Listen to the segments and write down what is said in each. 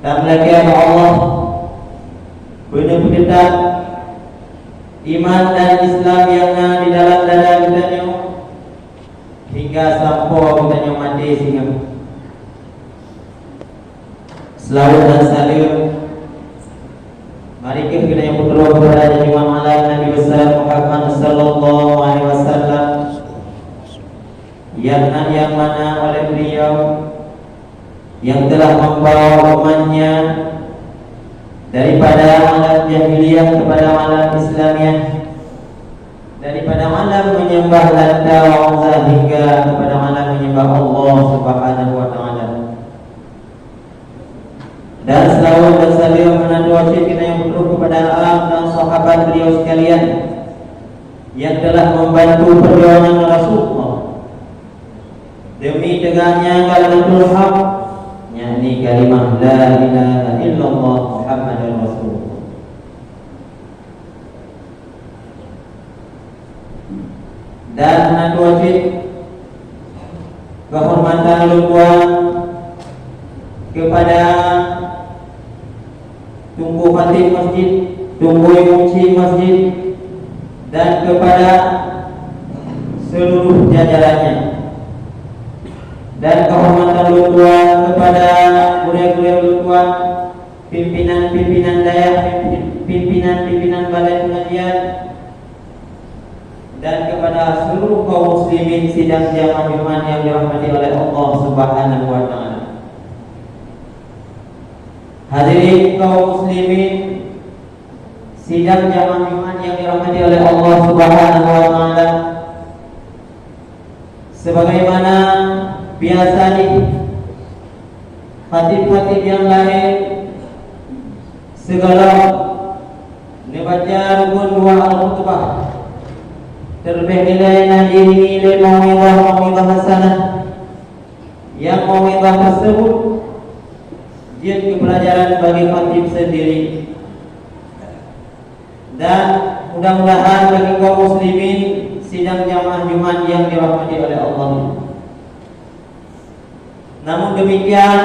dan melakukan Allah benar-benar iman dan Islam yang di dalam dada kita hingga sampai kita mati sehingga selawat dan salam mari kita yang berdoa kepada Imam Nabi besar Muhammad sallallahu alaihi wasallam yang mana oleh beliau yang telah membawa umatnya daripada alam jahiliyah kepada alam Islamiyah, daripada alam menyembah Lata wa Uzza hingga kepada alam menyembah Allah Subhanahu wa taala. Dan selawat dan salam menantu wajib kita yang berdoa kepada alam dan sahabat beliau sekalian yang telah membantu perjuangan Rasulullah demi tegaknya kalimatul haq, yakni kalimah la ilaha illallah Muhammadur Rasulullah. Dan menantu wajib kehormatan luar kepada Tunggu Khatib Masjid, Tunggu Munci Masjid, dan kepada seluruh jajarannya. Dan kehormatan luar kepada guru-guru luar, pimpinan-pimpinan daerah, pimpinan-pimpinan balai pengajian, dan kepada seluruh kaum muslimin sidang jamaah Jumat yang dirahmati oleh Allah Subhanahu wa taala. Hadirin kaum muslimin sidang jamaah Jumat yang dirahmati oleh Allah Subhanahu wa taala, sebagaimana biasanya khatib-khatib yang lain segala membaca rukun dua al-khutbah, terlebih nilai mau'izah hasanah, yang mau'izah tersebut jadi pelajaran bagi khatib sendiri, dan mudah-mudahan bagi kaum muslimin sidang jamaah Jumat yang dirahmati oleh Allah. Namun demikian,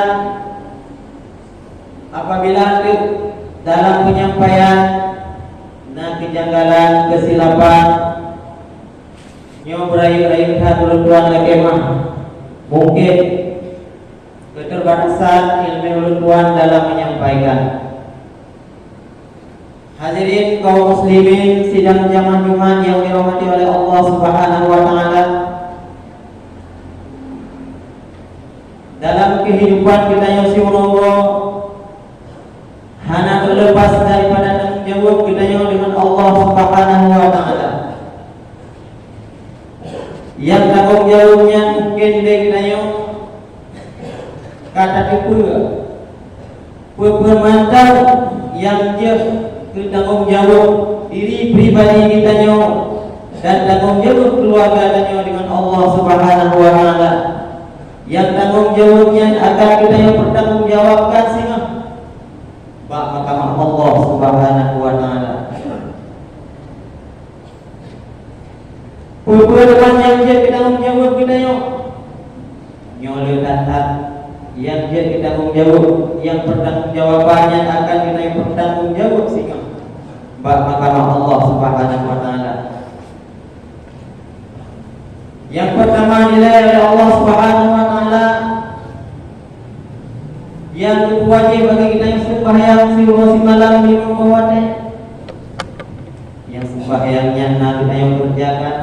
apabila dalam penyampaian kejanggalan, kesilapan, nyobrayu-rayu hadulutuan lekemah, mungkin keterbatasan ilmu ultuan dalam menyampaikan. Hadirin kaum muslimin sidang jamaah Jumat yang dirahmati oleh Allah Subhanahu wa taala, dalam kehidupan kita yang Allah hanya terlepas daripada tanggung jawab kita yang dengan Allah Subhanahu wa taala. Yang tanggung jawabnya mungkin kita yang kata pemantau yang dia bertanggung jawab diri pribadi kita dan tanggung jawab keluarga kita dengan Allah Subhanahu wa taala. Yang tanggung jawabnya akan kita yang bertanggung jawabkan sehingga mahkamah Allah Subhanahu wa taala. Perbuatan yang dia tanggung jawab kita nyoleh tatap yang dia tanggung jawab, yang bertanggung jawabannya akan kita yang bertanggung jawab sehingga mahkamah Allah Subhanahu wa taala. Yang pertama nilai oleh Allah Subhanahu wa taala yang wajib bagi kita yang sembahyang si malam di mawate, yang sembahyangnya kita yang kerjakan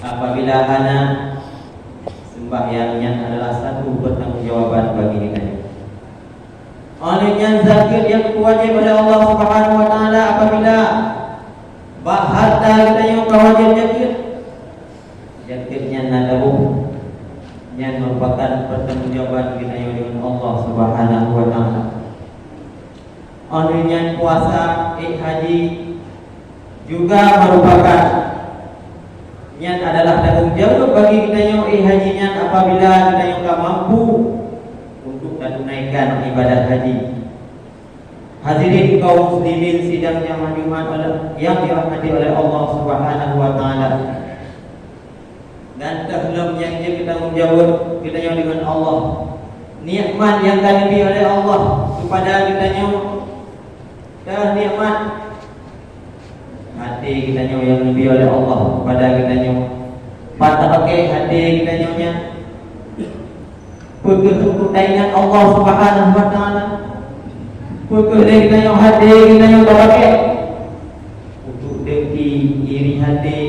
apabila hana sembahyangnya adalah satu pertanggungjawaban bagi kita. Olehnya zakir yang wajib oleh Allah Subhanahu wa taala apabila harta kita yang wajib zakir, zakirnya nadabu yang merupakan pertanggungjawaban kita yang dengan Allah Subhanahu wa taala. Olehnya puasa, haji juga merupakan yang adalah tanggung jawab bagi kita yang hajinya apabila kita yang tak mampu untuk menunaikan ibadah haji. Hadirin kaum muslimin sidang jamaah Jumat yang dirahmati oleh Allah Subhanahu wa taala. Dan sebelum yang kita tanggung jawab kita yang dengan Allah nikmat yang diberi oleh Allah kepada kitanya. Dah nikmat hati kitanya yang diberi oleh Allah kepada kitanya. Pada pakai hati kitanya untuk dengan Allah Subhanahu wa taala. Kitanya hati kitanya pakai untuk dengki, iri hati,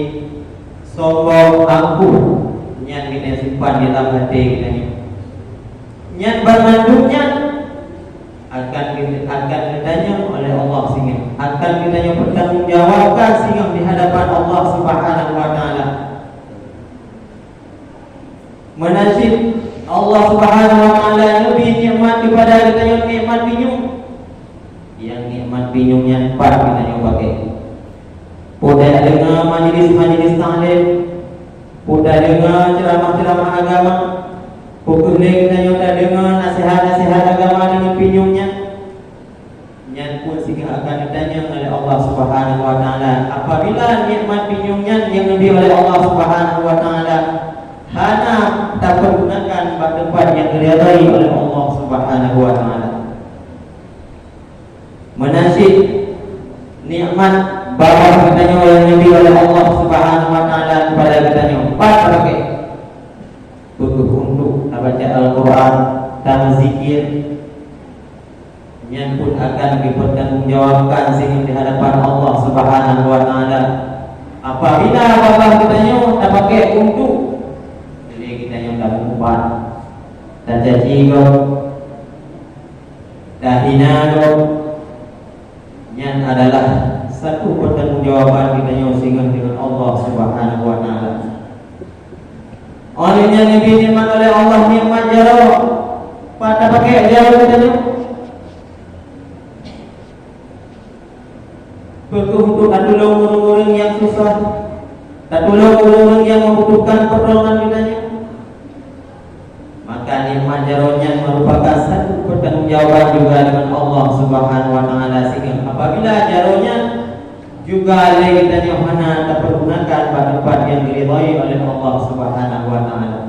sombong, angkuh, yang kita simpan di dalam hati kitanya. Yang bermandunya akan ditanya oleh Allah sehingga akan ditanya bertanggungjawabkan sehingga di hadapan Allah Subhanahu wa taala. Menasib Allah Subhanahu wa taala lebih nikmat kepada kita yang nikmat pinyung. Yang nikmat pinyungnya 4 kita yang pakai. Poda dengar majlis-majlis taklim, poda dengar ceramah-ceramah agama, pokok kita yang dengar nasihat-nasihat agama dengan pinyungnya. Yang pun sehingga akan ditanya oleh Allah Subhanahu wa taala apabila nikmat pinyungnya yang diberi oleh Allah Subhanahu wa taala hana tak pergunakan pada tempat yang diridai oleh Allah Subhanahu wa taala. Menasib nikmat bawah kitanya yang diberi oleh Allah Subhanahu wa taala kepada kitanya 4 pakai untuk baca Al-Quran dan zikir yang pun akan dipertanggungjawabkan sehingga di hadapan Allah Subhanahu wa taala. Apabila bawah kitanya tak pakai untuk kita yang dah mengubah dan janji kau dah hina kau yang adalah satu pertanggungjawaban kita yang sehingga dengan Allah Subhanahu wa taala. Olehnya Nabi nikmat oleh Allah nikmat jaro pada pakai jaro kita ni untuk tolong orang-orang yang susah, tolong orang-orang yang membutuhkan pertolongan kita ni. Maka nikmat jaronya merupakan satu pertanggungjawaban juga dengan Allah Subhanahu wa taala sehingga apabila jaronya juga kita yang mana terpergunakan pada tempat yang diridai oleh Allah Subhanahu wa taala.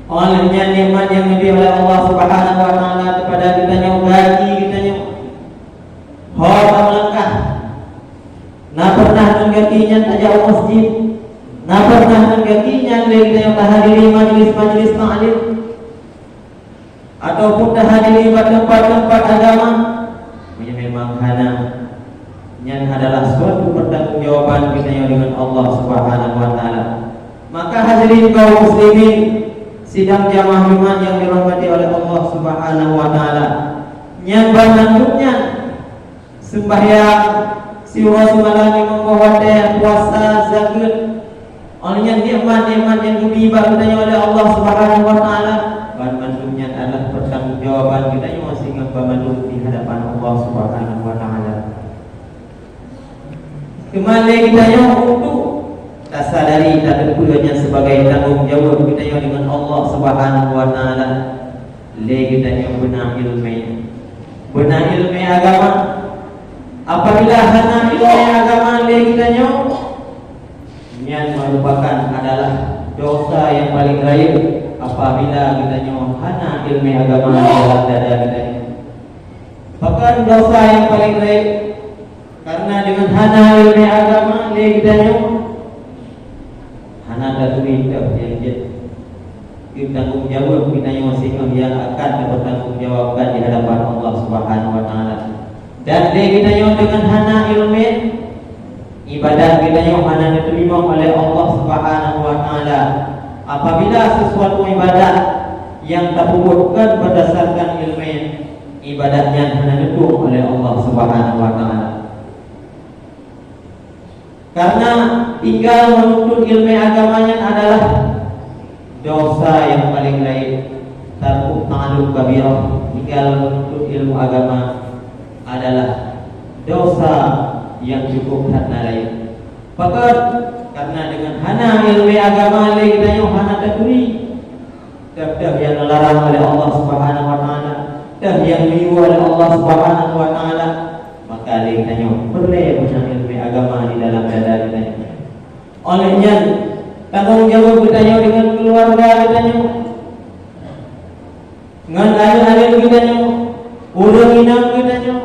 Olehnya nikmat yang diberi oleh Allah Subhanahu wa taala kepada kita yang gaji kita yang harta melangkah. Nah pernah menggajinya tak jauh masjid. Nah pernah menggajinya kita yang tak hadiri majlis-majlis ta'lim ataupun tak hadiri tempat-tempat agama. Memang hana yang adalah suatu pertanggungjawaban kita yang dengan Allah Subhanahu wa taala. Maka hadirin kaum muslimin sidang jamaah Jumat yang dirahmati oleh Allah Subhanahu wa taala. Yang bermanfaatnya sembahyang siwa semalam mengkhawatir puasa zakat. Olehnya nikmat-nikmat yang diberi oleh Allah Subhanahu wa taala. Bermanfaatnya adalah pertanggungjawaban kita yang masih bermanfaat di hadapan Allah Subhanahu wa taala. Kembali kita yang untuk tak sadari tak terpulanya sebagai tanggungjawab kita yang dengan Allah Subhanahu wa taala. Le kita yang benar ilmu agama. Apabila hana ilmu agama le kita yang merupakan adalah dosa yang paling raya apabila kita hana ilmu agama dalam dada kita. Bahkan dosa yang paling raya karena dengan hana ilmu agama le kita hana tatwi yang kita tanggungjawab kita masing-masing yang akan bertanggungjawabkan di hadapan Allah Subhanahu wa taala. Dan kita dengan hana ilmu ibadah kita hana diterima oleh Allah Subhanahu wa taala. Apabila sesuatu ibadah yang terpupukkan berdasarkan ilmu, ibadahnya hana diterima oleh Allah Subhanahu wa taala. Karena tinggal menuntut ilmu agamanya adalah dosa yang paling lain. Tarku ta'alluq kabirah. Tinggal menuntut ilmu agama adalah dosa yang cukup hana lain. Bahkan karena dengan hana ilmu agama lain kita yang hana takuri dah yang dilarang oleh Allah Subhanahu wa taala, dah yang diu oleh Allah Subhanahu wa taala, maka lain kita yang perlu punya ilmu agama di dalam dada kita. Olehnya tanggungjawab kita dengan keluarga kita ngan alun-alun kita nyo, urang inang kita nyo,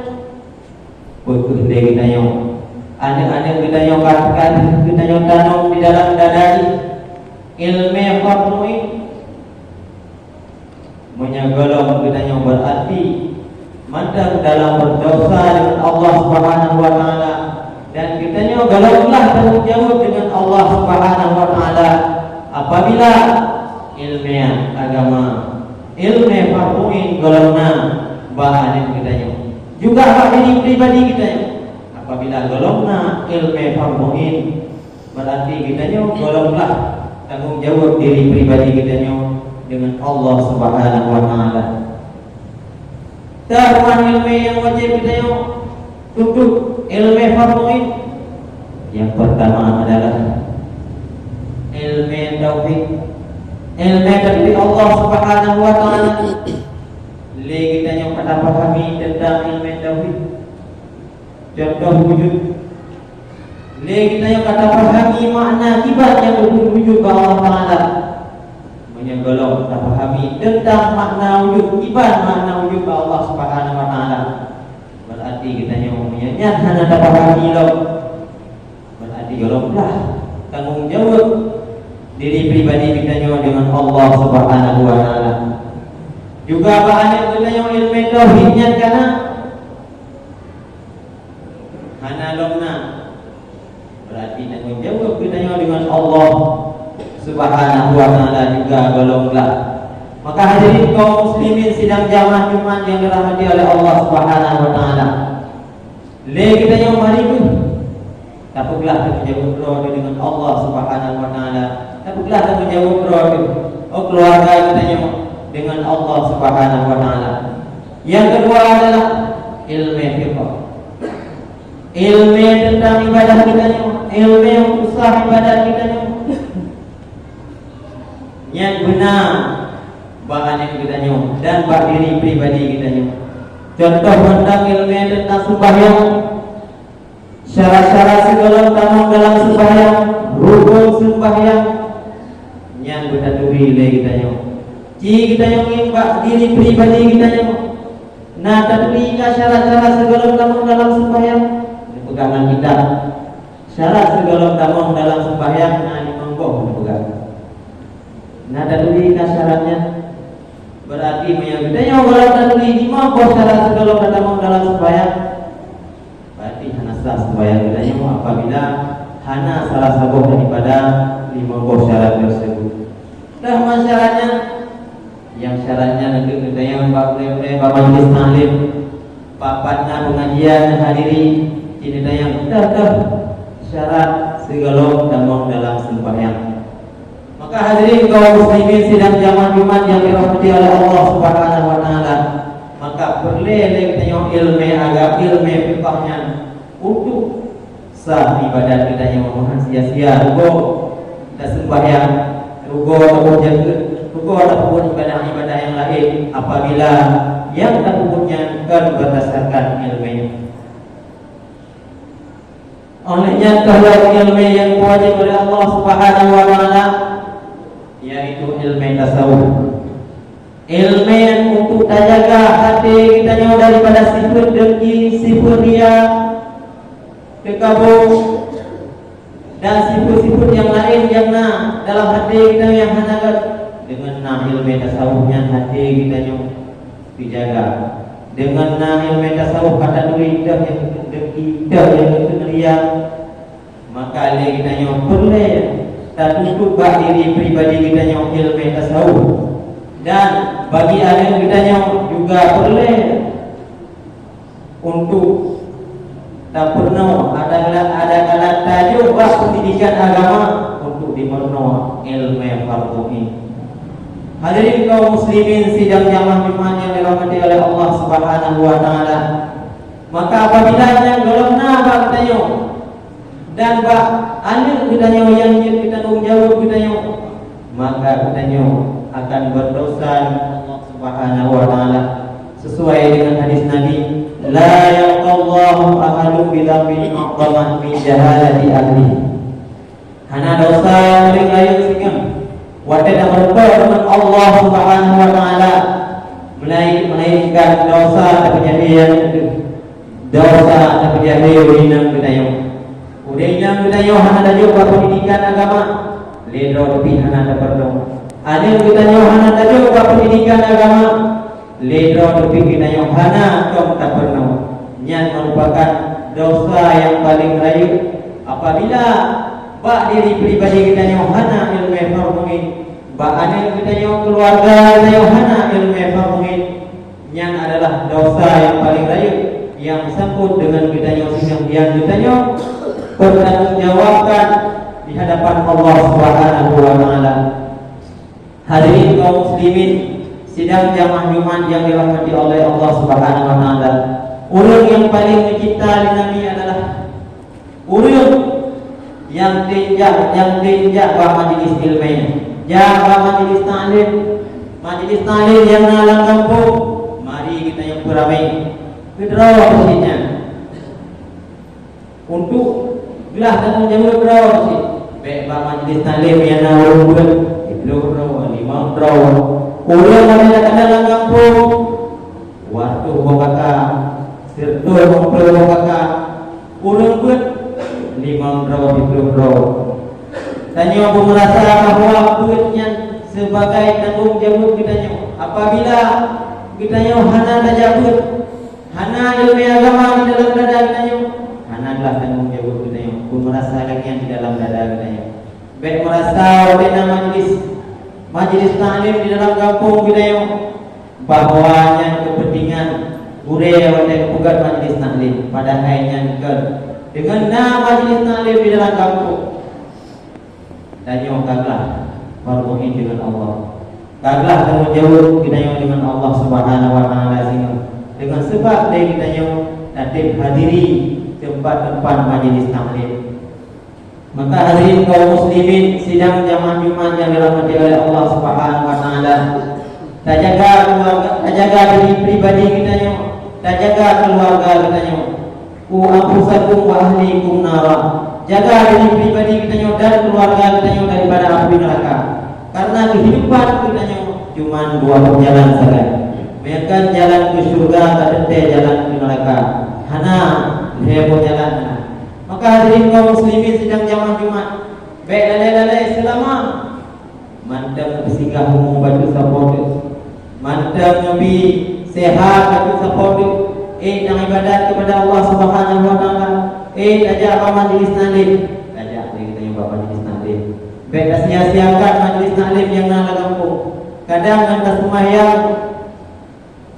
putih kita nyo, anak-anak kita nyo katakan kita nyo tanam di dalam dadari, ilmu farduin, menyagolong kita nyo berarti mandang dalam berdosa dengan Allah Subhanahu wa taala, dan kita nyo galaulah tanggung jawab dengan Allah Subhanahu wa taala apabila ilmu agama, ilmu farduin golongna bahanin kita nyo, juga hak diri pribadi kita nyo. Apabila golongna ilmu farduin berarti kita nyo golonglah tanggung jawab diri pribadi kita nyo dengan Allah Subhanahu wa taala. Tahuan ilmu yang wajib kita nyo untuk ilmu farduin. Yang pertama adalah ilmu tauhid. Ilmu dari Allah Subhanahu wa taala. Le kita nyo pada pahami tentang ilmu tauhid. Contoh wujud. Le kita nyo kata pahami makna sifat yang berwujud kepada Allah taala. Menyegolong kita pahami tentang makna wujud, sifat makna wujud kepada Allah Subhanahu wa taala. Berarti kita nyo menyanyat hana dapat pahami lo. Berarti golonglah tanggung jawab diri pribadi kita nyo dengan Allah Subhanahu wa taala. Juga bahagia kita nyo ilmu tauhidnya kana hana lomna. Berarti tanggung jawab kita nyo dengan Allah Subhanahu wa taala juga golonglah. Maka hadirin kaum muslimin sidang jamaah Jumat yang dirahmati oleh Allah Subhanahu wa taala. Le kita nyo mari tu takutlah tanggung jawab roh dengan Allah Subhanahu wa taala. Takutlah tanggung jawab roh keluarga kita nyo dengan Allah Subhanahu wa taala. Yang kedua adalah ilmu fiqh. Ilmu tentang ibadah kita nyo, ilmu usaha ibadah kita nyo. Yang benar bahagian kita nyo dan diri pribadi kita nyo. Contoh tentang ilmu tentang sembahyang, syarat-syarat segala tamu dalam sembahyang, rukun sembahyang yang bertaturi le kita nyo. Ji kita nyo ngimbak diri pribadi kita nyo. Nah taturi ka syarat-syarat segala tamu dalam sembahyang. Ini pegangan kita. Syarat segala tamu dalam sembahyang nah ini monggo pegang. Nah taturi ka syaratnya. Berarti menyangkutnya kalau tadi lima bos syarat segala tamu dalam sembahyang. Berarti hana sah sembahyang kita nyo apabila hana salah satu daripada lima bos syarat tersebut. Dah syaratnya, yang syaratnya nanti kita yang boleh majelis taklim, papatna pengajian hadiri, ini yang dah syarat segala tamu dalam sembahyang. Maka hadirin kaum muslimin sidang jamaah Jumat yang dirahmati oleh Allah Subhanahu wa taala, maka berleleh kita ilmu agama, ilmu fiqhnya untuk sah ibadat kita yang mohon sia-sia rugo kita sembahyang, rugo ataupun jaga, rugo ataupun ibadah-ibadah yang lain apabila yang takutnya kan berdasarkan ilmu. Olehnya kalau ilmu yang wajib oleh Allah Subhanahu wa taala yaitu ilmu tasawuf. Ilmu yang untuk terjaga hati kita nyo daripada sifat dengki, sifat ria, kekabut dan sifat-sifat yang lain yang dalam hati kita yang hanagat. Dengan ilmu tasawufnya hati kita nyo dijaga. Dengan ilmu tasawuf kata duri dah yang dengki, dah yang ria, maka kita nyo boleh dan untuk diri pribadi kita nyo ilmu tasawuf, dan bagi alim kita nyo juga boleh untuk tak pernah ada kalah tajuk pendidikan agama untuk dimerno ilmu farduin. Hadirin kaum muslimin sidang jamaah Jumat yang dirahmati oleh Allah Subhanahu wa taala, maka apabila yang golongna bab kita nyo dan bak anil kita nyo yang kita tanggung jawab kita nyo, maka kita nyo akan berdosa Allah Subhanahu wa taala sesuai dengan hadis Nabi, la yaqallahu ahadun bi dzambin aqdamah min jahalati ahli. Hana dosa yang paling layak sehingga wadah berdoa dengan Allah Subhanahu wa taala melainkan dosa terjadi dosa terjadi urinang kedayo. Urinang kedayo hana dajo pendidikan agama, ledro tapi hana da perdo. Adil kedayo hana dajo pendidikan agama, ledro tapi kedayo hana tom tak perno. Yang merupakan dosa yang paling rayu apabila bak diri pribadi kedayo hana ilmu farmungin. Ba'anil kita yang keluarga kita yang hana ilmu farmuhin, yang adalah dosa yang paling rayu yang sangkut dengan kita yang kita yang bertanggungjawabkan di hadapan Allah Subhanahu wa taala. Hadirin kaum muslimin, sidang jamaah Jumat yang dirahmati oleh Allah Subhanahu wa taala. Ulun yang paling mencinta dinami adalah ulun yang tinjak majelis ilmiah. Jaga majelis taklim yang nalang kampung. Mari kita yang beramai berdoa bersihnya untuk gelah dan menjaga berdoa bersih. Baik majelis taklim yang nalang berdoa lima berdoa. Ulang pada nalang kampung. Waktu bokaka, serta bokaka. Ulang buat lima berdoa berdoa. Tanya aku merasa bahawa duitnya sebagai tanggung jawab kita. Apabila kita hana tajabut, hana ilmu agama di dalam dada kita, hana adalah tanggung jawab kita. Aku merasa lagi di dalam dada kita. Baik merasa oleh majelis taklim di dalam kampung kita, bahawanya kepentingan gure oleh pegugat majelis taklim pada akhirnya dengan nama majelis taklim di dalam kampung. Tanya kaglah farmuhin dengan Allah. Kaglah tanggung jawab kita dengan Allah Subhanahu wa taala dengan sebab dari kita tatib hadiri tempat-tempat majelis taklim. Maka hadirin kaum muslimin sidang jamaah Jumat yang dirahmati oleh Allah Subhanahu wa taala. Terjaga keluarga, terjaga diri pribadi kita, terjaga keluarga kita. Ku anfusakum wa ahlikum nara. Jaga diri pribadi kita dan keluarga kita daripada api neraka. Karena kehidupan kita cuma dua jalan saja. Mereka jalan ke surga atau jalan ke neraka. Hana hebo jalan. Maka hadirin kaum muslimin sedang jamaah Jumat. Baik lalai selama mantap bersinggah umum batu support. Mantap nabi sehat batu support. Yang ibadat kepada Allah Subhanahu wa taala. Ajak majelis taklim. Ajak kita yang majelis taklim. Baik sia-siakan majelis taklim yang nala kampung. Kadang anda sembahyang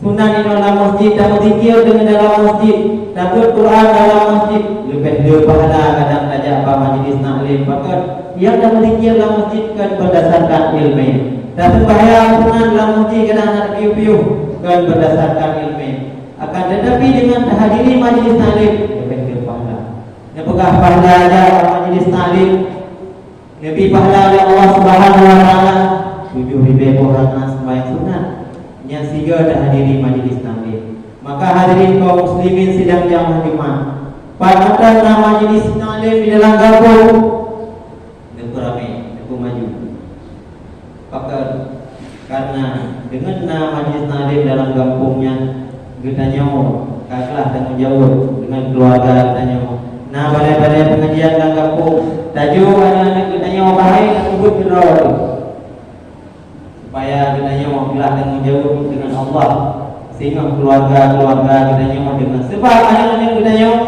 sunnah di dalam masjid dan berzikir dengan dalam masjid, dapat Quran dalam masjid, lebih dua pahala kadang ajak majelis taklim. Maka yang dah berzikir dalam masjid kan berdasarkan ilmu. Dan sembahyang sunnah dalam masjid kadang ada piu-piu kan berdasarkan ilmu. Akan tetapi dengan hadiri majelis taklim yang pegah pahala aja majelis taklim lebih pahala oleh Allah Subhanahu wa taala 7,000 orang sembahyang sunat yang siga dah hadiri majelis taklim. Maka hadirin kaum muslimin sidang jamaah Jumat, padahal nama majelis taklim di dalam kampung deku ramai, deku maju. Pakar karena dengan nama majelis taklim dalam kampungnya kita nyawa kaglah tanggung jawab dengan keluarga kita nyawa. Nah, balai-balai pengajian dalam kampung tajuk anak-anak kita nyawa baik dan kubut berdoa supaya kita nyawa bila tanggung jawab dengan Allah sehingga keluarga kita nyawa dengan sebab anak-anak kita nyawa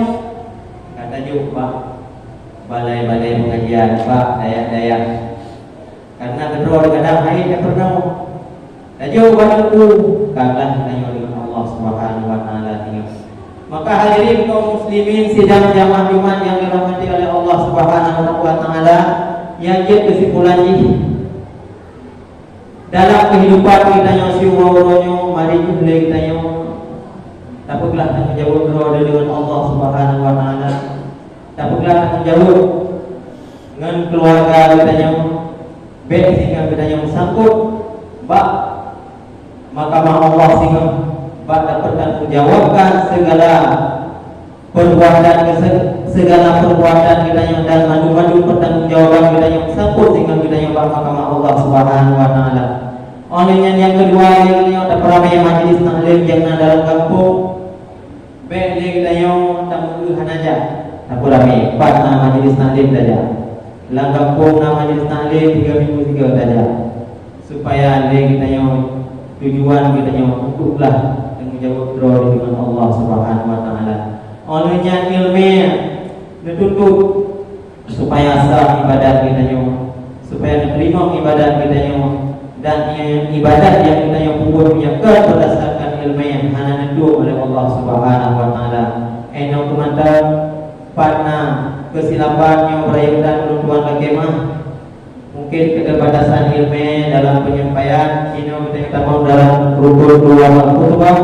kata jumpa balai-balai pengajian pak daya-daya karena berdoa kadang hari yang pernah tajuk batu kaglah kita nyawa dengan Allah Subhanahu wa taala. Maka hadirin kaum muslimin sidang jamaah Jumat yang dirahmati oleh Allah Subhanahu wa taala, yang jadi kesimpulan ini dalam kehidupan kita yang siwawonyo mari kita yang dapatlah tanggung jawab berdoa dengan Allah Subhanahu wa taala. Dapatlah tanggung jawab dengan keluarga kita yang baik sehingga kita yang sanggup bak maka Allah sehingga dapat menjawabkan segala perbuatan kita yang dan maju pertanggungjawaban kita yang sangkut sehingga kita yang mahkamah Allah Subhanahu wa taala. Olehnya yang kedua lagi ada peramai majlis taklim yang dalam kampung. Baik kita yang tamuhan aja. Tak peramai. 4 majlis taklim saja. Dalam kampung majlis taklim 3 minggu 3 saja. Supaya kita yang tujuan kita yang untuklah menjawab doa dengan Allah Subhanahu Wa Taala. Olehnya ilmu dituntut supaya sah ibadat kita yang, supaya diterima ibadat kita yang, dan ibadat yang kita yang punya berdasarkan ilmu yang hanya itu oleh Allah Subhanahu Wa Taala. Eno kemantan pada kesilapan yang berayudan runtuhan bagaimana mungkin keterbatasan ilmu dalam penyampaian ini kita mau dalam rukun dua khutbah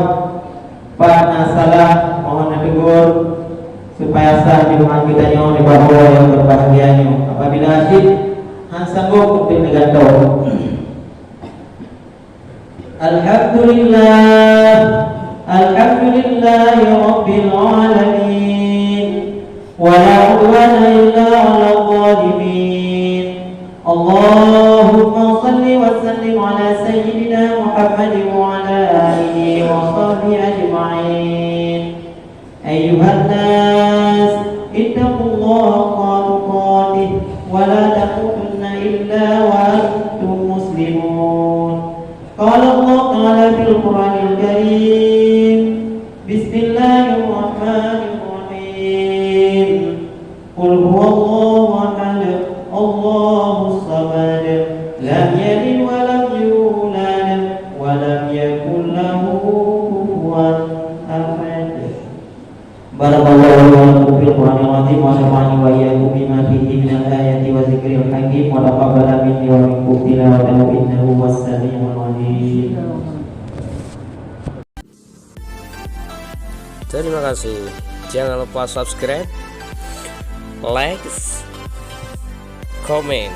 pada salah mohon ditegur supaya sah di rumah kita yang di bawah yang berbahagianya. Apabila asyik sanggup untuk digantung. Alhamdulillah, alhamdulillahi rabbil alamin, wa la udwana illa 'alal zalimin. Allahumma salli wa sallim ala sayyidina Muhammadin wa ala alihi wa sahbihi ajma'in. Ayyuhan nas, ittaqullaha haqqa tuqatih wa la tamutunna illa wa antum muslimun. Qala Allah Ta'ala fil Qur'anil Karim, Bismillahirrahmanirrahim. Qul huwallahu ahad, Allahus samad, lam yalid wa lam yulad wa lam yakul lahu kufuwan ahad. Barakallahu fil Qur'anil azim wa nafa'ani wa iyyakum bima fihi minal ayati wa dzikril hakim wa taqabbala minni wa minkum tilawatahu innahu was-sami'ul 'alim. Terima kasih. Jangan lupa subscribe, like, komen,